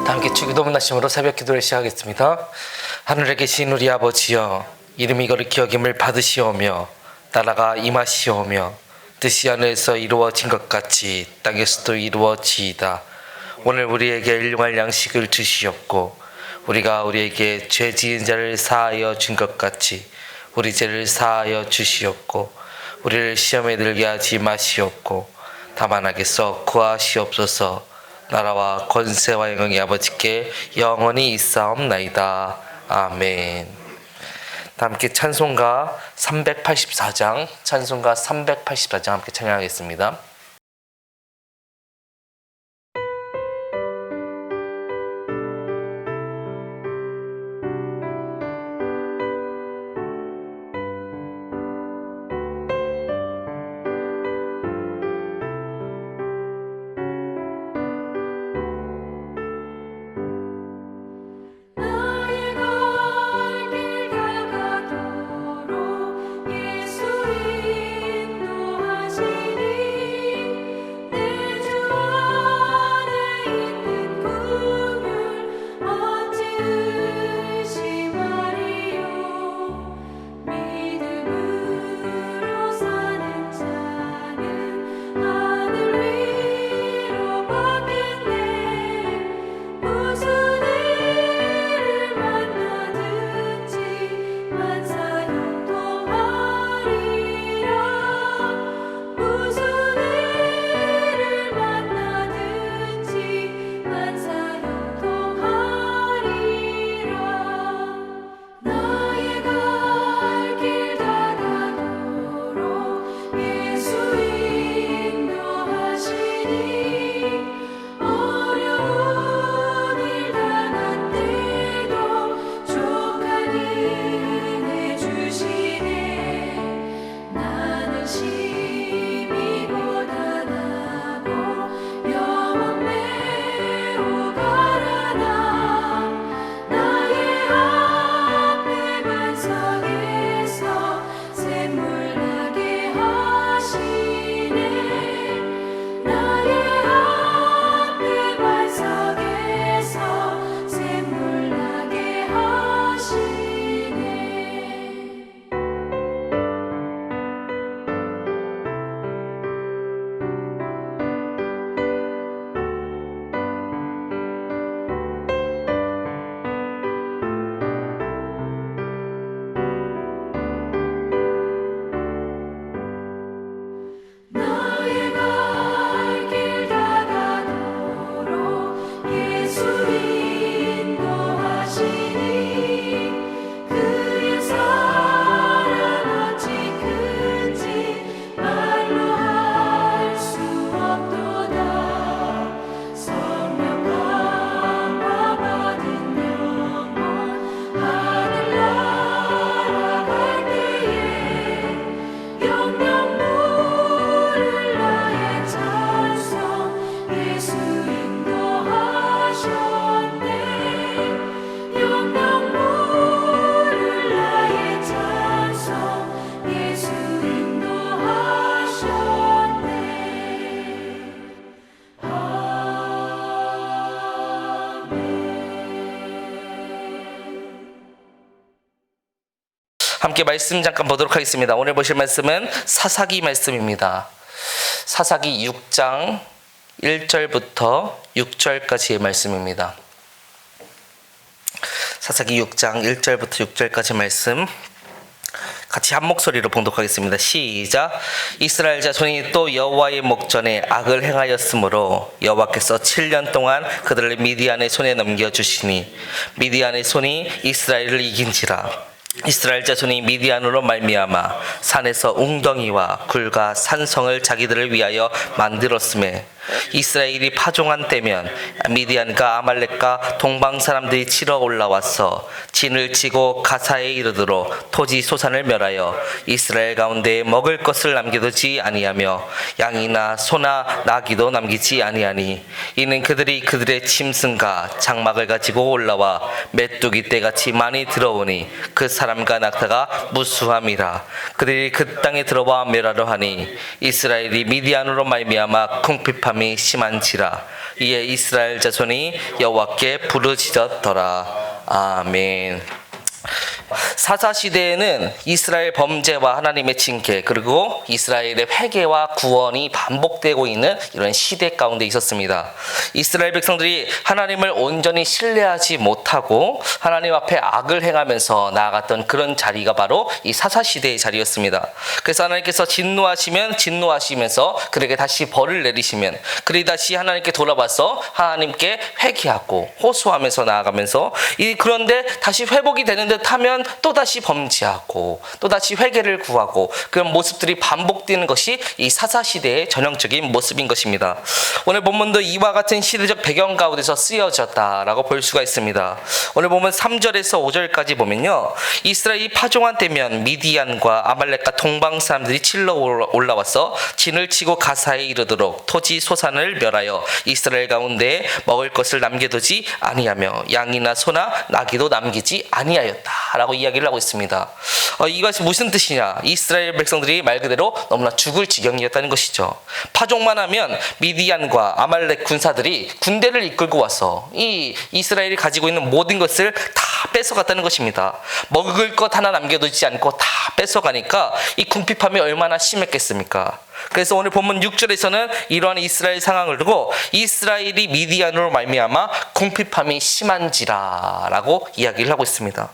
다 함께 주기도문 나심으로 새벽 기도를 시작하겠습니다. 하늘에 계신 우리 아버지여, 이름이 거룩히 여김을 받으시오며 나라가 임하시오며 뜻이 하늘에서 이루어진 것 같이 땅에서도 이루어지이다. 오늘 우리에게 일용할 양식을 주시옵고 우리가 우리에게 죄 지은 자를 사하여 준 것 같이 우리 죄를 사하여 주시옵고 우리를 시험에 들게 하지 마시옵고 다만 악에서 구하시옵소서. 나라와 권세와 영광이 아버지께 영원히 있사옵나이다. 아멘. 다 함께 찬송가 384장 함께 찬양하겠습니다. 함께 말씀 잠깐 보도록 하겠습니다. 오늘 보실 말씀은 사사기 말씀입니다. 사사기 6장 1절부터 6절까지의 말씀입니다. 사사기 6장 1절부터 6절까지 말씀 같이 한 목소리로 봉독하겠습니다. 시작. 이스라엘 자손이 또 여호와의 목전에 악을 행하였으므로 여호와께서 7년 동안 그들을 미디안의 손에 넘겨주시니 미디안의 손이 이스라엘을 이긴지라. 이스라엘 자손이 미디안으로 말미암아 산에서 웅덩이와 굴과 산성을 자기들을 위하여 만들었음에 이스라엘이 파종한 때면 미디안과 아말렉과 동방 사람들이 치러 올라와서 진을 치고 가사에 이르도록 토지 소산을 멸하여 이스라엘 가운데 먹을 것을 남겨두지 아니하며 양이나 소나 나귀도 남기지 아니하니 이는 그들이 그들의 짐승과 장막을 가지고 올라와 메뚜기 떼같이 많이 들어오니 그 사람과 낙타가 무수함이라. 그들이 그 땅에 들어와 멸하려 하니 이스라엘이 미디안으로 말미암아 궁핍함이 궁핍함이 심한지라. 이에 이스라엘 자손이 여호와께 부르짖었더라. 아멘. 사사시대에는 이스라엘 범죄와 하나님의 징계, 그리고 이스라엘의 회개와 구원이 반복되고 있는 이런 시대 가운데 있었습니다. 이스라엘 백성들이 하나님을 온전히 신뢰하지 못하고 하나님 앞에 악을 행하면서 나아갔던 그런 자리가 바로 이 사사시대의 자리였습니다. 그래서 하나님께서 진노하시면 진노하시면서 그에게 다시 벌을 내리시면 그리 다시 하나님께 돌아와서 하나님께 회개하고 호소하면서 나아가면서 그런데 다시 회복이 되는 듯 하면 또다시 범죄하고 또다시 회개를 구하고 그런 모습들이 반복되는 것이 이 사사시대의 전형적인 모습인 것입니다. 오늘 본문도 이와 같은 시대적 배경 가운데서 쓰여졌다라고 볼 수가 있습니다. 오늘 보면 3절에서 5절까지 보면요, 이스라엘이 파종한 때면 미디안과 아말렉과 동방 사람들이 칠러 올라와서 진을 치고 가사에 이르도록 토지 소산을 멸하여 이스라엘 가운데 먹을 것을 남겨두지 아니하며 양이나 소나 나귀도 남기지 아니하였다라고 이야기를 하고 있습니다. 이것이 무슨 뜻이냐? 이스라엘 백성들이 말 그대로 너무나 죽을 지경이었다는 것이죠. 파종만 하면 미디안과 아말렉 군사들이 군대를 이끌고 와서 이 이스라엘이 가지고 있는 모든 것을 다 뺏어갔다는 것입니다. 먹을 것 하나 남겨두지 않고 다 뺏어가니까 이 궁핍함이 얼마나 심했겠습니까? 그래서 오늘 본문 6절에서는 이러한 이스라엘 상황을 두고 이스라엘이 미디안으로 말미암아 궁핍함이 심한지라 라고 이야기를 하고 있습니다.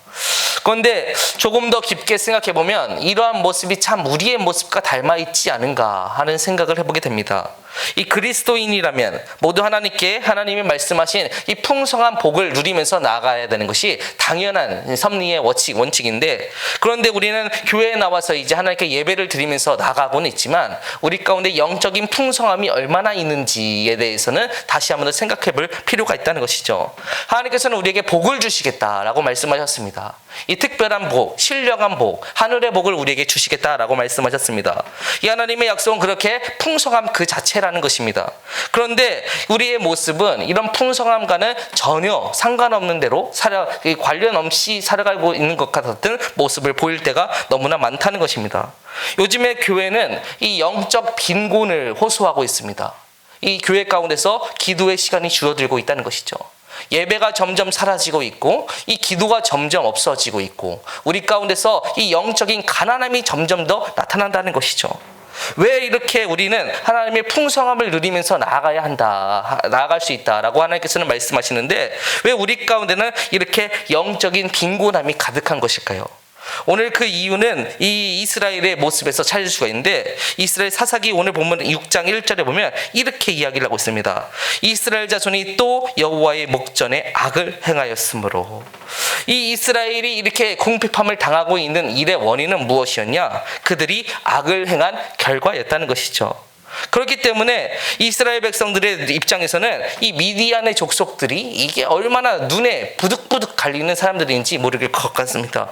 그런데 조금 더 깊게 생각해 보면 이러한 모습이 참 우리의 모습과 닮아 있지 않은가 하는 생각을 해보게 됩니다. 이 그리스도인이라면 모두 하나님께 하나님이 말씀하신 이 풍성한 복을 누리면서 나아가야 되는 것이 당연한 섭리의 원칙인데, 그런데 우리는 교회에 나와서 이제 하나님께 예배를 드리면서 나가고는 있지만 우리 가운데 영적인 풍성함이 얼마나 있는지에 대해서는 다시 한번 더 생각해 볼 필요가 있다는 것이죠. 하나님께서는 우리에게 복을 주시겠다라고 말씀하셨습니다. 이 특별한 복, 신령한 복, 하늘의 복을 우리에게 주시겠다라고 말씀하셨습니다. 이 하나님의 약속은 그렇게 풍성함 그 자체라는 것입니다. 그런데 우리의 모습은 이런 풍성함과는 전혀 상관없는 대로 관련 없이 살아가고 있는 것 같은 모습을 보일 때가 너무나 많다는 것입니다. 요즘에 교회는 이 영적 빈곤을 호소하고 있습니다. 이 교회 가운데서 기도의 시간이 줄어들고 있다는 것이죠. 예배가 점점 사라지고 있고 이 기도가 점점 없어지고 있고 우리 가운데서 이 영적인 가난함이 점점 더 나타난다는 것이죠. 왜 이렇게 우리는 하나님의 풍성함을 누리면서 나아갈 수 있다라고 하나님께서는 말씀하시는데 왜 우리 가운데는 이렇게 영적인 빈곤함이 가득한 것일까요? 오늘 그 이유는 이 이스라엘의 모습에서 찾을 수가 있는데, 이스라엘 사사기 오늘 보면 6장 1절에 보면 이렇게 이야기를 하고 있습니다. 이스라엘 자손이 또 여호와의 목전에 악을 행하였으므로. 이 이스라엘이 이렇게 궁핍함을 당하고 있는 일의 원인은 무엇이었냐? 그들이 악을 행한 결과였다는 것이죠. 그렇기 때문에 이스라엘 백성들의 입장에서는 이 미디안의 족속들이 이게 얼마나 눈에 부득부득 갈리는 사람들인지 모르길 것 같습니다.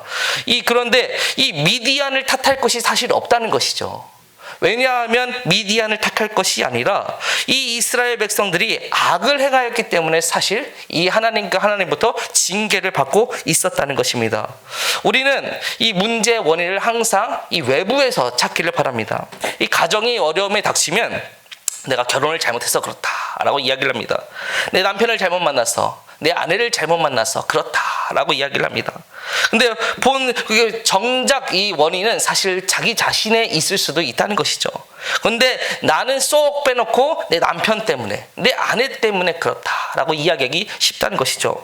그런데 이 미디안을 탓할 것이 사실 없다는 것이죠. 왜냐하면 미디안을 탓할 것이 아니라 이 이스라엘 백성들이 악을 행하였기 때문에 사실 이 하나님부터 징계를 받고 있었다는 것입니다. 우리는 이 문제의 원인을 항상 이 외부에서 찾기를 바랍니다. 이 가정이 어려움에 닥치면 내가 결혼을 잘못해서 그렇다라고 이야기를 합니다. 내 남편을 잘못 만나서, 내 아내를 잘못 만나서 그렇다라고 이야기를 합니다. 근데 정작 이 원인은 사실 자기 자신에 있을 수도 있다는 것이죠. 그런데 나는 쏙 빼놓고 내 남편 때문에, 내 아내 때문에 그렇다라고 이야기하기 쉽다는 것이죠.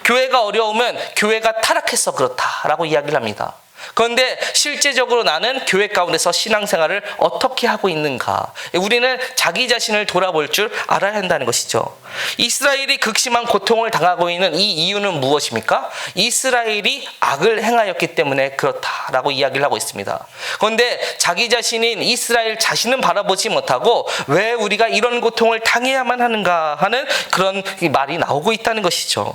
교회가 어려우면 교회가 타락해서 그렇다라고 이야기를 합니다. 그런데 실제적으로 나는 교회 가운데서 신앙생활을 어떻게 하고 있는가? 우리는 자기 자신을 돌아볼 줄 알아야 한다는 것이죠. 이스라엘이 극심한 고통을 당하고 있는 이 이유는 무엇입니까? 이스라엘이 악을 행하였기 때문에 그렇다라고 이야기를 하고 있습니다. 그런데 자기 자신인 이스라엘 자신은 바라보지 못하고 왜 우리가 이런 고통을 당해야만 하는가 하는 그런 말이 나오고 있다는 것이죠.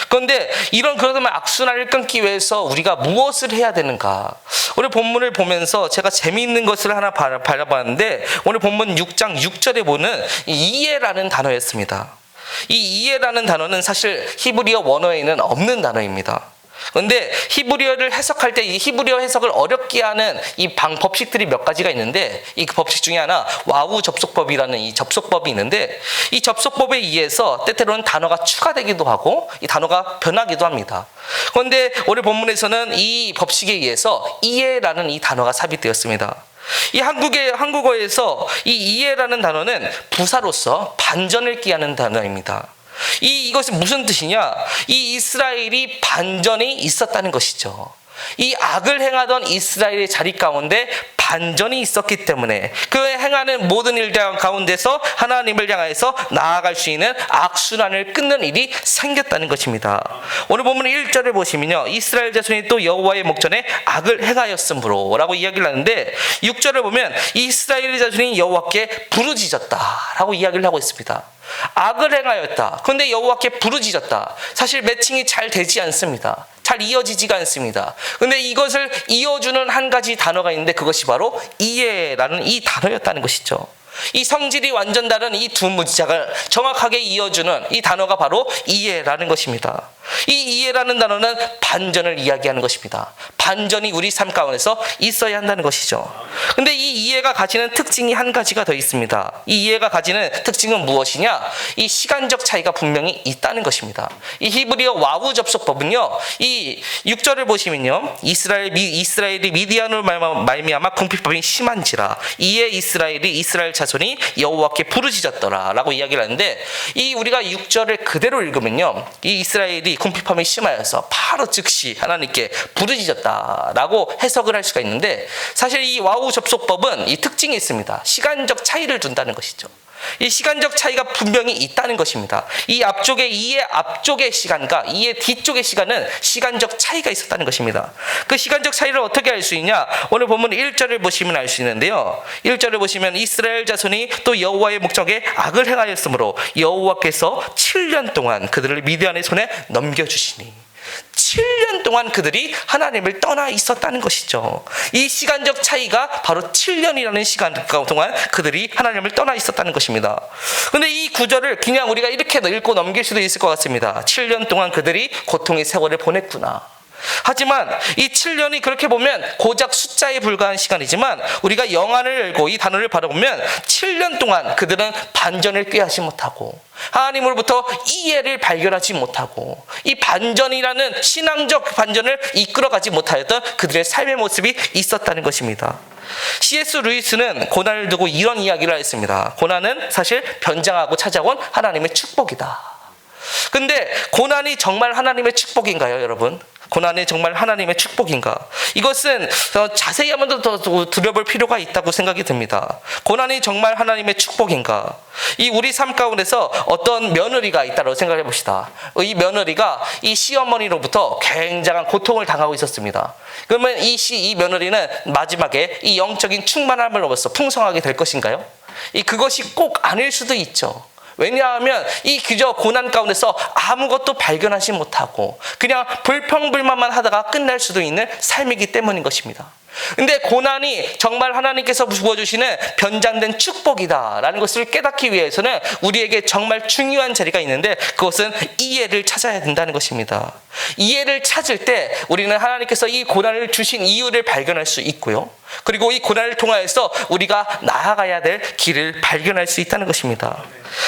그런데 그러면 악순환을 끊기 위해서 우리가 무엇을 해야 되는가? 오늘 본문을 보면서 제가 재미있는 것을 하나 바라봤는데 오늘 본문 6장 6절에 보는 이해라는 단어였습니다. 이 이해라는 단어는 사실 히브리어 원어에는 없는 단어입니다. 그런데 히브리어를 해석할 때 이 히브리어 해석을 어렵게 하는 이 법칙들이 몇 가지가 있는데, 이 법칙 중에 하나 와우 접속법이라는 이 접속법이 있는데, 이 접속법에 의해서 때때로는 단어가 추가되기도 하고 이 단어가 변하기도 합니다. 그런데 오늘 본문에서는 이 법칙에 의해서 이해라는 이 단어가 삽입되었습니다. 이 한국어에서 이 이해라는 단어는 부사로서 반전을 꾀하는 단어입니다. 이것이 무슨 뜻이냐? 이 이스라엘이 반전이 있었다는 것이죠. 이 악을 행하던 이스라엘의 자리 가운데 반전이 있었기 때문에 그 행하는 모든 일 가운데서 하나님을 향해서 나아갈 수 있는 악순환을 끊는 일이 생겼다는 것입니다. 오늘 본문 1절을 보시면요, 이스라엘 자손이 또 여호와의 목전에 악을 행하였으므로 라고 이야기를 하는데, 6절을 보면 이스라엘 자손이 여호와께 부르짖었다 라고 이야기를 하고 있습니다. 악을 행하였다. 그런데 여호와께 부르짖었다. 사실 매칭이 잘 되지 않습니다. 잘 이어지지가 않습니다. 그런데 이것을 이어주는 한 가지 단어가 있는데, 그것이 바로 이해라는 이 단어였다는 것이죠. 이 성질이 완전 다른 이 두 문자를 정확하게 이어주는 이 단어가 바로 이해라는 것입니다. 이 이해라는 단어는 반전을 이야기하는 것입니다. 반전이 우리 삶 가운데서 있어야 한다는 것이죠. 근데 이 이해가 가지는 특징이 한 가지가 더 있습니다. 이 이해가 가지는 특징은 무엇이냐? 이 시간적 차이가 분명히 있다는 것입니다. 이 히브리어 와우 접속법은요, 이 6절을 보시면요, 이스라엘이 미디안으로 말미암아 궁핍함이 심한지라 이에 이스라엘 자손이 여호와께 부르짖었더라 라고 이야기를 하는데, 이 우리가 6절을 그대로 읽으면요, 이 이스라엘이 궁핍함이 심하여서 바로 즉시 하나님께 부르짖었다라고 해석을 할 수가 있는데, 사실 이 와우 접속법은 이 특징이 있습니다. 시간적 차이를 둔다는 것이죠. 이 시간적 차이가 분명히 있다는 것입니다. 이의 앞쪽의 시간과 이의 뒤쪽의 시간은 시간적 차이가 있었다는 것입니다. 그 시간적 차이를 어떻게 알 수 있냐? 오늘 본문 1절을 보시면 알 수 있는데요, 1절을 보시면 이스라엘 자손이 또 여호와의 목전에 악을 행하였으므로 여호와께서 7년 동안 그들을 미디안의 손에 넘겨주시니, 7년 동안 그들이 하나님을 떠나 있었다는 것이죠. 이 시간적 차이가 바로 7년이라는 시간 동안 그들이 하나님을 떠나 있었다는 것입니다. 그런데 이 구절을 그냥 우리가 이렇게 읽고 넘길 수도 있을 것 같습니다. 7년 동안 그들이 고통의 세월을 보냈구나. 하지만 이 7년이 그렇게 보면 고작 숫자에 불과한 시간이지만, 우리가 영안을 열고 이 단어를 바라보면 7년 동안 그들은 반전을 꾀하지 못하고 하나님으로부터 이해를 발견하지 못하고 이 반전이라는 신앙적 반전을 이끌어가지 못하였던 그들의 삶의 모습이 있었다는 것입니다. C.S. 루이스는 고난을 두고 이런 이야기를 했습니다. 고난은 사실 변장하고 찾아온 하나님의 축복이다. 근데 고난이 정말 하나님의 축복인가요, 여러분? 고난이 정말 하나님의 축복인가? 이것은 자세히 한번 더 들여볼 필요가 있다고 생각이 듭니다. 고난이 정말 하나님의 축복인가? 이 우리 삶 가운데서 어떤 며느리가 있다고 생각해 봅시다. 이 며느리가 이 시어머니로부터 굉장한 고통을 당하고 있었습니다. 그러면 이 며느리는 마지막에 이 영적인 충만함을 얻어서 풍성하게 될 것인가요? 그것이 꼭 아닐 수도 있죠. 왜냐하면 이 그저 고난 가운데서 아무것도 발견하지 못하고 그냥 불평불만만 하다가 끝날 수도 있는 삶이기 때문인 것입니다. 근데 고난이 정말 하나님께서 부어주시는 변장된 축복이다라는 것을 깨닫기 위해서는 우리에게 정말 중요한 자리가 있는데, 그것은 이해를 찾아야 된다는 것입니다. 이해를 찾을 때 우리는 하나님께서 이 고난을 주신 이유를 발견할 수 있고요, 그리고 이 고난을 통하여서 우리가 나아가야 될 길을 발견할 수 있다는 것입니다.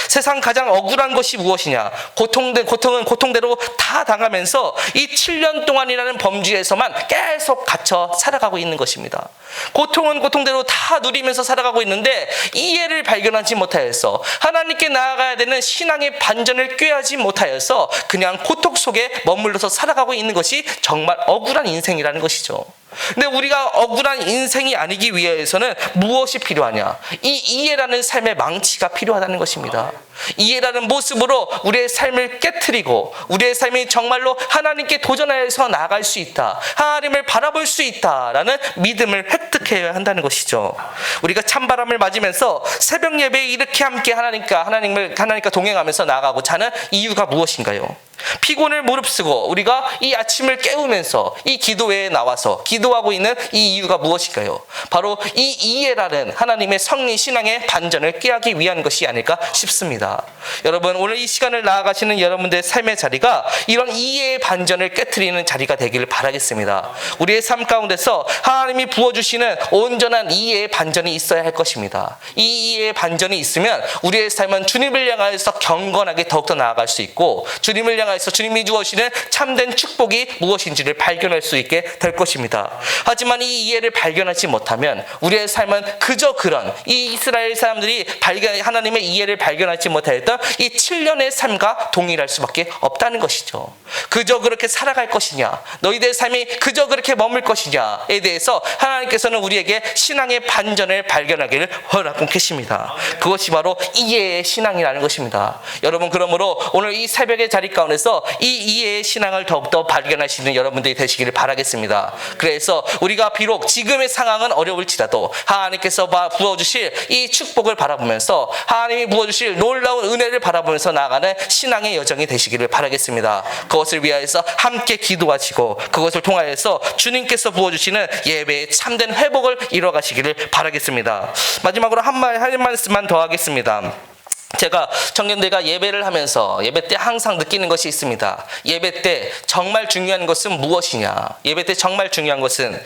세상 가장 억울한 것이 무엇이냐? 고통은 고통대로 다 당하면서 이 7년 동안이라는 범주에서만 계속 갇혀 살아가고 있는 것입니다. 고통은 고통대로 다 누리면서 살아가고 있는데 이해를 발견하지 못하여서 하나님께 나아가야 되는 신앙의 반전을 꾀하지 못하여서 그냥 고통 속에 머물러서 살아가고 있는 것이 정말 억울한 인생이라는 것이죠. 근데 우리가 억울한 인생이 아니기 위해서는 무엇이 필요하냐? 이 이해라는 삶의 망치가 필요하다는 것입니다. 이해라는 모습으로 우리의 삶을 깨트리고 우리의 삶이 정말로 하나님께 도전하여서 나아갈 수 있다, 하나님을 바라볼 수 있다라는 믿음을 획득해야 한다는 것이죠. 우리가 찬바람을 맞으면서 새벽 예배에 이렇게 함께 하나님과 동행하면서 나아가고자 하는 이유가 무엇인가요? 피곤을 무릅쓰고 우리가 이 아침을 깨우면서 이 기도회에 나와서 기도하고 있는 이 이유가 무엇일까요? 바로 이 이해라는 하나님의 성리 신앙의 반전을 꾀하기 위한 것이 아닐까 싶습니다. 여러분, 오늘 이 시간을 나아가시는 여러분들의 삶의 자리가 이런 이해의 반전을 깨트리는 자리가 되기를 바라겠습니다. 우리의 삶 가운데서 하나님이 부어주시는 온전한 이해의 반전이 있어야 할 것입니다. 이 이해의 반전이 있으면 우리의 삶은 주님을 향하여서 경건하게 더욱더 나아갈 수 있고, 주님을 향하여서 주님이 주시는 참된 축복이 무엇인지를 발견할 수 있게 될 것입니다. 하지만 이 이해를 발견하지 못하면 우리의 삶은 그저 그런 이 이스라엘 사람들이 하나님의 이해를 발견하지 못했던 이 7년의 삶과 동일할 수밖에 없다는 것이죠. 그저 그렇게 살아갈 것이냐, 너희들의 삶이 그저 그렇게 머물 것이냐에 대해서 하나님께서는 우리에게 신앙의 반전을 발견하기를 허락하고 계십니다. 그것이 바로 이해의 신앙이라는 것입니다. 여러분, 그러므로 오늘 이 새벽의 자리 가운데서 이 이해의 신앙을 더욱더 발견하시는 여러분들이 되시기를 바라겠습니다. 그래서 우리가 비록 지금의 상황은 어려울지라도 하나님께서 부어주실 이 축복을 바라보면서, 하나님이 부어주실 놀라운 은혜를 바라보면서 나아가는 신앙의 여정이 되시기를 바라겠습니다. 그것을 위하여서 함께 기도하시고 그것을 통하여서 주님께서 부어주시는 예배의 참된 회복을 이뤄가시기를 바라겠습니다. 마지막으로 한 말씀만 더 하겠습니다. 제가 청년들과 예배를 하면서 예배 때 항상 느끼는 것이 있습니다. 예배 때 정말 중요한 것은 무엇이냐? 예배 때 정말 중요한 것은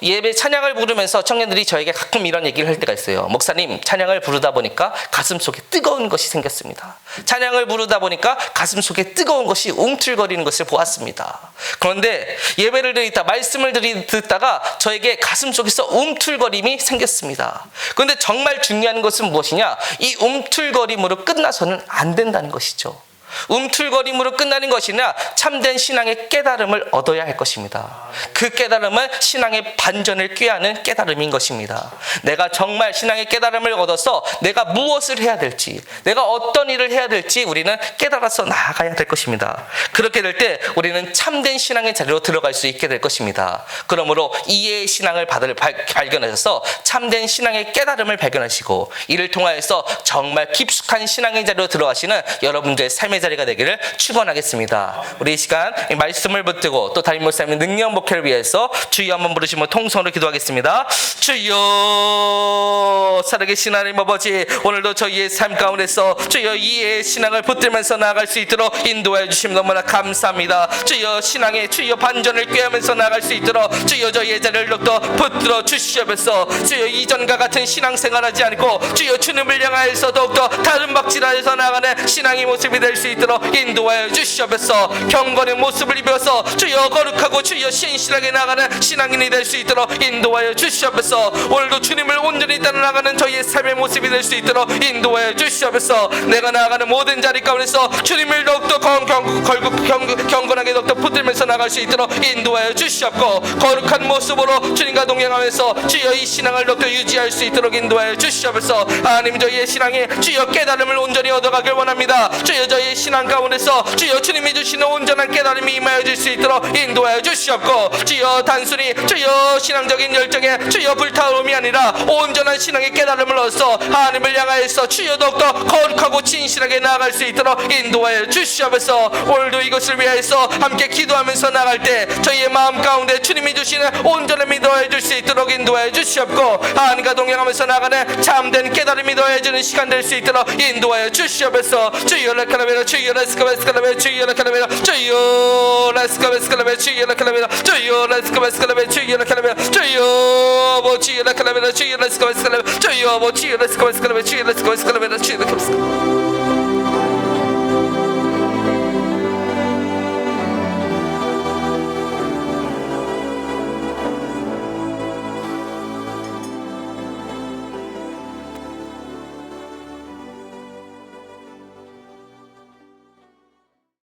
예배 찬양을 부르면서 청년들이 저에게 가끔 이런 얘기를 할 때가 있어요. 목사님, 찬양을 부르다 보니까 가슴속에 뜨거운 것이 생겼습니다. 찬양을 부르다 보니까 가슴속에 뜨거운 것이 움틀거리는 것을 보았습니다. 그런데 예배를 드리다 말씀을 듣다가 저에게 가슴속에서 움틀거림이 생겼습니다. 그런데 정말 중요한 것은 무엇이냐? 이 움틀거림으로 끝나서는 안 된다는 것이죠. 움틀거림으로 끝나는 것이나 참된 신앙의 깨달음을 얻어야 할 것입니다. 그 깨달음은 신앙의 반전을 꾀하는 깨달음인 것입니다. 내가 정말 신앙의 깨달음을 얻어서 내가 무엇을 해야 될지, 내가 어떤 일을 해야 될지 우리는 깨달아서 나아가야 될 것입니다. 그렇게 될 때 우리는 참된 신앙의 자리로 들어갈 수 있게 될 것입니다. 그러므로 이해의 신앙을 발견하셔서 참된 신앙의 깨달음을 발견하시고 이를 통하여서 정말 깊숙한 신앙의 자리로 들어가시는 여러분들의 삶의 자리가 되기를 축원하겠습니다. 우리 이 시간 말씀을 붙들고 또 담임 목사님의 능력 목회를 위해서 주여 한번 부르시면 통성으로 기도하겠습니다. 주여, 살아계신 하나님 아버지, 오늘도 저희의 삶 가운데서 주여 이해의 신앙을 붙들면서 나아갈 수 있도록 인도해 주시면 너무나 감사합니다. 주여, 신앙의 주여 반전을 꾀하면서 나아갈 수 있도록 주여 저희의 자리를 더욱더 붙들어 주시옵소서. 주여, 이전과 같은 신앙생활하지 않고 주여 주님을 향하여서 더욱더 다른 박질하여서 나아가는 신앙의 모습이 될 수 있도록 인도하여 주시옵소서. 경건의 모습을 입어서 주여 거룩하고 주여 신실하게 나아가는 신앙인이 될 수 있도록 인도하여 주시옵소서. 오늘도 주님을 온전히 따라 나가는 저희의 삶의 모습이 될 수 있도록 인도하여 주시옵소서. 내가 나아가는 모든 자리 가운데서 주님을 더욱더 경건하게 더욱더 붙들면서 나갈 수 있도록 인도하여 주시옵고, 거룩한 모습으로 주님과 동행하면서 주여 이 신앙을 더욱더 유지할 수 있도록 인도하여 주시옵소서. 하나님, 저희의 신앙에 주여 깨달음을 온전히 얻어가길 원합니다. 주여 저희의 신앙 가운데서 주여 주님이 주시는 온전한 깨달음이 임하여 줄 수 있도록 인도하여 주시옵고, 주여 단순히 주여 신앙적인 열정에 주여 불타오름이 아니라 온전한 신앙의 깨달음을 얻어서 하나님을 향하여서 주여 더욱더 거룩하고 진실하게 나아갈 수 있도록 인도하여 주시옵소서. 오늘도 이것을 위하여서 함께 기도하면서 나갈 때 저희의 마음 가운데 주님이 주시는 온전함이 더해 줄 수 있도록 인도하여 주시옵고, 하나님과 동행하면서 나가는 참된 깨달음이 더해지는 시간 될 수 있도록 인도하여 주시옵소서. 주여 라카라베라 주여 라스카베스카라베 주여 라카라베라 주여 라스카베스카라베 주여 라카라베라 주여 라스카베스카라베 주여 라카라베라 주여 주여 라카라베라 주여 라스카베스카라베 주여 주여 라스카베스카라베 주여 라스카베스카라베 주여 라스카베스카라베